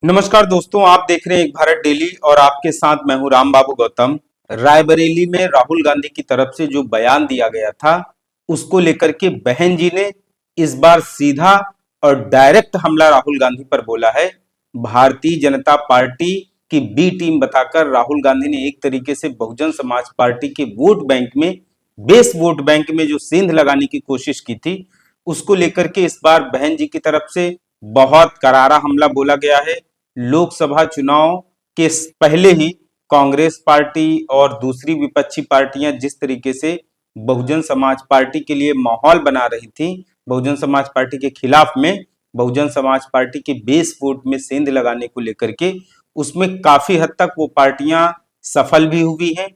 नमस्कार दोस्तों, आप देख रहे हैं एक भारत डेली और आपके साथ मैं हूं राम बाबू गौतम। रायबरेली में राहुल गांधी की तरफ से जो बयान दिया गया था उसको लेकर के बहन जी ने इस बार सीधा और डायरेक्ट हमला राहुल गांधी पर बोला है। भारतीय जनता पार्टी की बी टीम बताकर राहुल गांधी ने एक तरीके से बहुजन समाज पार्टी के वोट बैंक में, बेस वोट बैंक में जो सेंध लगाने की कोशिश की थी उसको लेकर के इस बार बहन जी की तरफ से बहुत करारा हमला बोला गया है। लोकसभा चुनाव के पहले ही कांग्रेस पार्टी और दूसरी विपक्षी पार्टियां जिस तरीके से बहुजन समाज पार्टी के लिए माहौल बना रही थी, बहुजन समाज पार्टी के खिलाफ में, बहुजन समाज पार्टी के बेस वोट में सेंध लगाने को लेकर के, उसमें काफी हद तक वो पार्टियां सफल भी हुई हैं।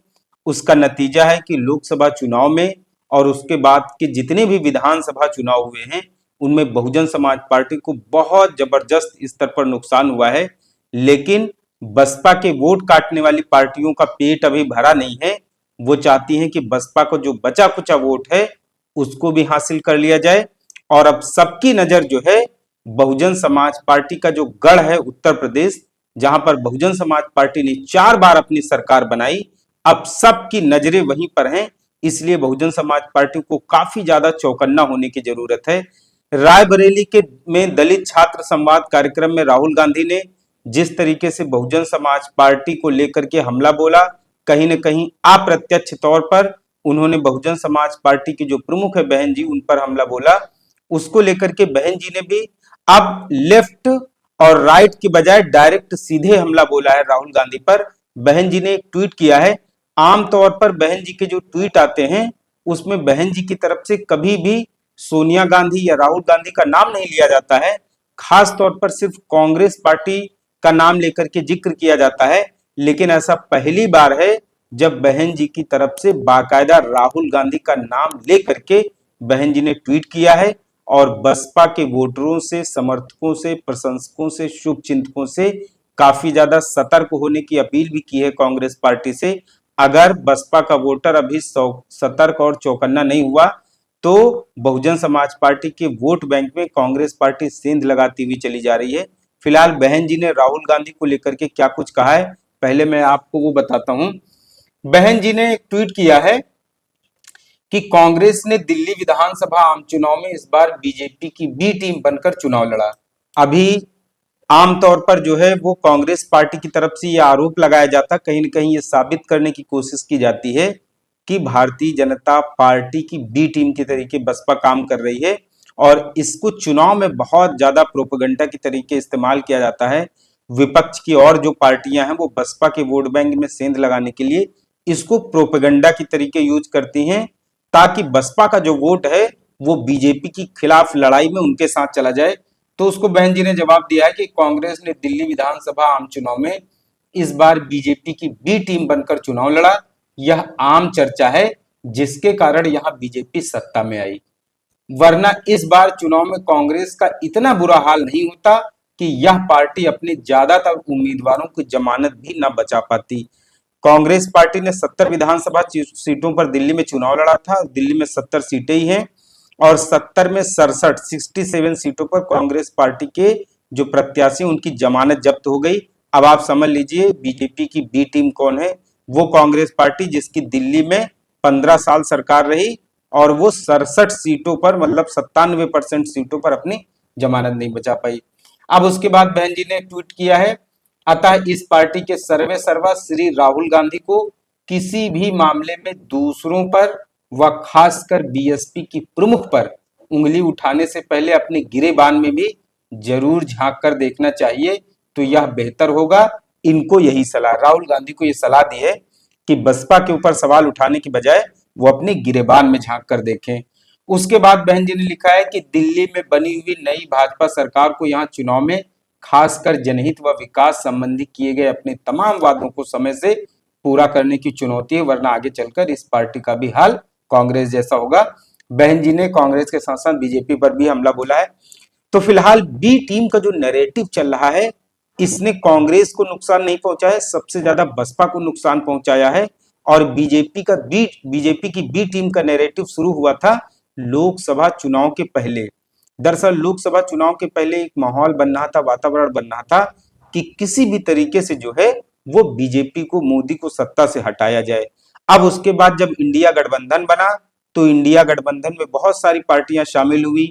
उसका नतीजा है कि लोकसभा चुनाव में और उसके बाद के जितने भी विधानसभा चुनाव हुए हैं उनमें बहुजन समाज पार्टी को बहुत जबरदस्त स्तर पर नुकसान हुआ है। लेकिन बसपा के वोट काटने वाली पार्टियों का पेट अभी भरा नहीं है। वो चाहती हैं कि बसपा को जो बचा कुचा वोट है उसको भी हासिल कर लिया जाए। और अब सबकी नजर जो है बहुजन समाज पार्टी का जो गढ़ है उत्तर प्रदेश, जहां पर बहुजन समाज पार्टी ने 4 बार अपनी सरकार बनाई, अब सबकी नजरें वहीं पर हैं। इसलिए बहुजन समाज पार्टी को काफी ज्यादा चौकन्ना होने की जरूरत है। रायबरेली के में दलित छात्र संवाद कार्यक्रम में राहुल गांधी ने जिस तरीके से बहुजन समाज पार्टी को लेकर के हमला बोला, कहीं न कहीं अप्रत्यक्ष तौर पर उन्होंने बहुजन समाज पार्टी की जो प्रमुख है बहन जी, उन पर हमला बोला। उसको लेकर के बहन जी ने भी अब लेफ्ट और राइट की बजाय डायरेक्ट सीधे हमला बोला है राहुल गांधी पर। बहन जी ने एक ट्वीट किया है। आमतौर पर बहन जी के जो ट्वीट आते हैं उसमें बहन जी की तरफ से कभी भी सोनिया गांधी या राहुल गांधी का नाम नहीं लिया जाता है। खास तौर पर सिर्फ कांग्रेस पार्टी का नाम लेकर के जिक्र किया जाता है। लेकिन ऐसा पहली बार है जब बहन जी की तरफ से बाकायदा राहुल गांधी का नाम लेकर के बहन जी ने ट्वीट किया है और बसपा के वोटरों से, समर्थकों से, प्रशंसकों से, शुभचिंतकों से काफी ज्यादा सतर्क होने की अपील भी की है कांग्रेस पार्टी से। अगर बसपा का वोटर अभी सतर्क और चौकन्ना नहीं हुआ तो बहुजन समाज पार्टी के वोट बैंक में कांग्रेस पार्टी सेंध लगाती हुई चली जा रही है। फिलहाल बहन जी ने राहुल गांधी को लेकर के क्या कुछ कहा है, पहले मैं आपको वो बताता हूं। बहन जी ने एक ट्वीट किया है कि कांग्रेस ने दिल्ली विधानसभा आम चुनाव में इस बार बीजेपी की बी टीम बनकर चुनाव लड़ा। अभी आमतौर पर जो है वो कांग्रेस पार्टी की तरफ से ये आरोप लगाया जाता, कहीं ना कहीं ये साबित करने की कोशिश की जाती है कि भारतीय जनता पार्टी की बी टीम के तरीके बसपा काम कर रही है और इसको चुनाव में बहुत ज्यादा प्रोपेगेंडा के तरीके इस्तेमाल किया जाता है। विपक्ष की और जो पार्टियां हैं वो बसपा के वोट बैंक में सेंध लगाने के लिए इसको प्रोपेगेंडा की तरीके यूज करती हैं ताकि बसपा का जो वोट है वो बीजेपी के खिलाफ लड़ाई में उनके साथ चला जाए। तो उसको बहन जी ने जवाब दिया है कि कांग्रेस ने दिल्ली विधानसभा आम चुनाव में इस बार बीजेपी की बी टीम बनकर चुनाव लड़ा। यह आम चर्चा है जिसके कारण यहां बीजेपी सत्ता में आई, वरना इस बार चुनाव में कांग्रेस का इतना बुरा हाल नहीं होता कि यह पार्टी अपने ज्यादातर उम्मीदवारों की जमानत भी न बचा पाती। कांग्रेस पार्टी ने 70 विधानसभा सीटों पर दिल्ली में चुनाव लड़ा था। दिल्ली में 70 सीटें ही हैं और 70 में 67 सीटों पर कांग्रेस पार्टी के जो प्रत्याशी उनकी जमानत जब्त हो गई। अब आप समझ लीजिए बीजेपी की बी टीम कौन है। वो कांग्रेस पार्टी जिसकी दिल्ली में 15 साल सरकार रही और वो 67 सीटों पर, मतलब 97% सीटों पर अपनी जमानत नहीं बचा पाई। अब उसके बाद बहन जी ने ट्वीट किया है, अतः इस पार्टी के सर्वे सर्वा श्री राहुल गांधी को किसी भी मामले में दूसरों पर व खासकर बीएसपी की प्रमुख पर उंगली उठाने से पहले अपने गिरेबान में भी जरूर झांक कर देखना चाहिए, तो यह बेहतर होगा। इनको यही सलाह, राहुल गांधी को यह सलाह दी है कि बसपा के ऊपर सवाल उठाने की बजाय वो अपने गिरेबान में झांक कर देखें। उसके बाद बहन जी ने लिखा है कि दिल्ली में बनी हुई नई भाजपा सरकार को यहाँ चुनाव में खासकर जनहित व विकास संबंधी किए गए अपने तमाम वादों को समय से पूरा करने की चुनौती है, वरना आगे चलकर इस पार्टी का भी हाल कांग्रेस जैसा होगा। बहन जी ने कांग्रेस के साथ साथ बीजेपी पर भी हमला बोला है। तो फिलहाल बी टीम का जो नैरेटिव चल रहा है इसने कांग्रेस को नुकसान नहीं पहुंचाया, सबसे ज्यादा बसपा को नुकसान पहुंचाया है। और बीजेपी की बी टीम का नैरेटिव शुरू हुआ था लोकसभा चुनाव के पहले। दरअसल लोकसभा चुनाव के पहले एक माहौल बन रहा था, वातावरण बन रहा था कि किसी भी तरीके से जो है वो बीजेपी को, मोदी को सत्ता से हटाया जाए। अब उसके बाद जब इंडिया गठबंधन बना तो इंडिया गठबंधन में बहुत सारी पार्टियां शामिल हुई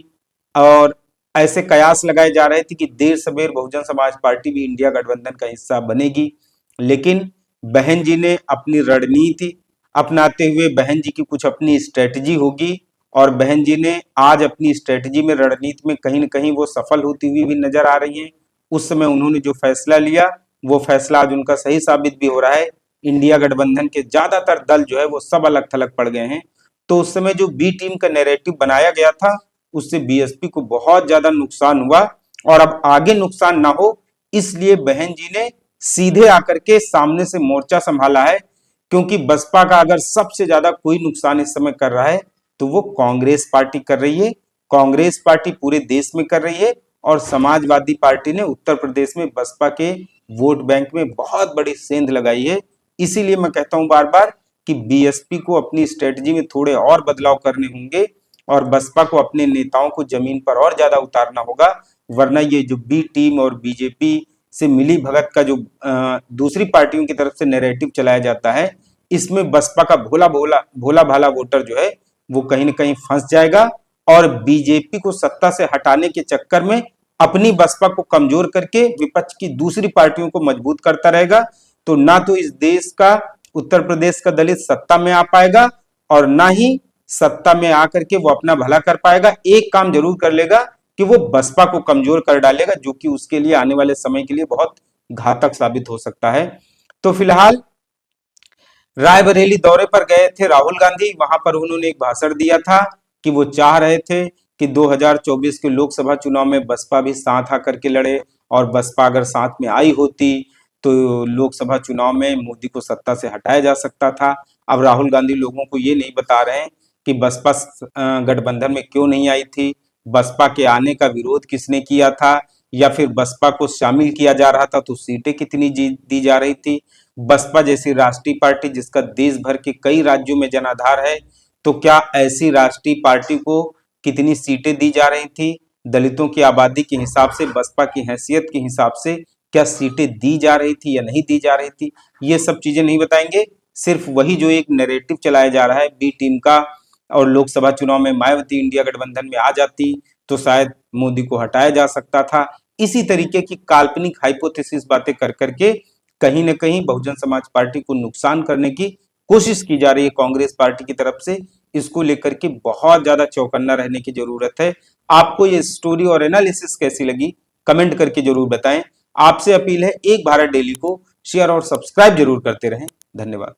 और ऐसे कयास लगाए जा रहे थे कि देर सवेर बहुजन समाज पार्टी भी इंडिया गठबंधन का हिस्सा बनेगी। लेकिन बहन जी ने अपनी रणनीति अपनाते हुए, बहन जी की कुछ अपनी स्ट्रेटजी होगी और बहन जी ने आज अपनी स्ट्रेटजी में, रणनीति में कहीं न कहीं वो सफल होती हुई भी नजर आ रही हैं। उस समय उन्होंने जो फैसला लिया वो फैसला आज उनका सही साबित भी हो रहा है। इंडिया गठबंधन के ज्यादातर दल जो है वो सब अलग थलग पड़ गए हैं। तो उस समय जो बी टीम का नैरेटिव बनाया गया था उससे बीएसपी को बहुत ज्यादा नुकसान हुआ और अब आगे नुकसान ना हो इसलिए बहन जी ने सीधे आकर के सामने से मोर्चा संभाला है। क्योंकि बसपा का अगर सबसे ज्यादा कोई नुकसान इस समय कर रहा है तो वो कांग्रेस पार्टी कर रही है। कांग्रेस पार्टी पूरे देश में कर रही है और समाजवादी पार्टी ने उत्तर प्रदेश में बसपा के वोट बैंक में बहुत बड़ी सेंध लगाई है। इसीलिए मैं कहता हूं बार बार कि बीएसपी को अपनी स्ट्रेटजी में थोड़े और बदलाव करने होंगे और बसपा को अपने नेताओं को जमीन पर और ज्यादा उतारना होगा। वरना ये जो बी टीम और बीजेपी से मिली भगत का जो दूसरी पार्टियों की तरफ से नैरेटिव चलाया जाता है, इसमें बसपा का भोला भाला वोटर जो है वो कहीं ना कहीं फंस जाएगा और बीजेपी को सत्ता से हटाने के चक्कर में अपनी बसपा को कमजोर करके विपक्ष की दूसरी पार्टियों को मजबूत करता रहेगा। तो ना तो इस देश का, उत्तर प्रदेश का दलित सत्ता में आ पाएगा और ना ही सत्ता में आकर के वो अपना भला कर पाएगा। एक काम जरूर कर लेगा कि वो बसपा को कमजोर कर डालेगा, जो कि उसके लिए आने वाले समय के लिए बहुत घातक साबित हो सकता है। तो फिलहाल रायबरेली दौरे पर गए थे राहुल गांधी। वहां पर उन्होंने एक भाषण दिया था कि वो चाह रहे थे कि 2024 के लोकसभा चुनाव में बसपा भी साथ आकर के लड़े और बसपा अगर साथ में आई होती तो लोकसभा चुनाव में मोदी को सत्ता से हटाया जा सकता था। अब राहुल गांधी लोगों को ये नहीं बता रहे हैं कि बसपा गठबंधन में क्यों नहीं आई थी, बसपा के आने का विरोध किसने किया था, या फिर बसपा को शामिल किया जा रहा था तो सीटें कितनी दी जा रही थी। बसपा जैसी राष्ट्रीय पार्टी जिसका देश भर के कई राज्यों में जनाधार है, तो क्या ऐसी राष्ट्रीय पार्टी को कितनी सीटें दी जा रही थी, दलितों की आबादी के हिसाब से, बसपा की हैसियत के हिसाब से क्या सीटें दी जा रही थी या नहीं दी जा रही थी, ये सब चीजें नहीं बताएंगे। सिर्फ वही जो एक नैरेटिव चलाया जा रहा है बी टीम का, और लोकसभा चुनाव में मायावती इंडिया गठबंधन में आ जाती तो शायद मोदी को हटाया जा सकता था, इसी तरीके की काल्पनिक हाइपोथेसिस बातें कर करके कहीं ना कहीं बहुजन समाज पार्टी को नुकसान करने की कोशिश की जा रही है कांग्रेस पार्टी की तरफ से। इसको लेकर के बहुत ज्यादा चौकन्ना रहने की जरूरत है। आपको ये स्टोरी और एनालिसिस कैसी लगी कमेंट करके जरूर बताएं। आपसे अपील है एक भारत डेली को शेयर और सब्सक्राइब जरूर करते रहें। धन्यवाद।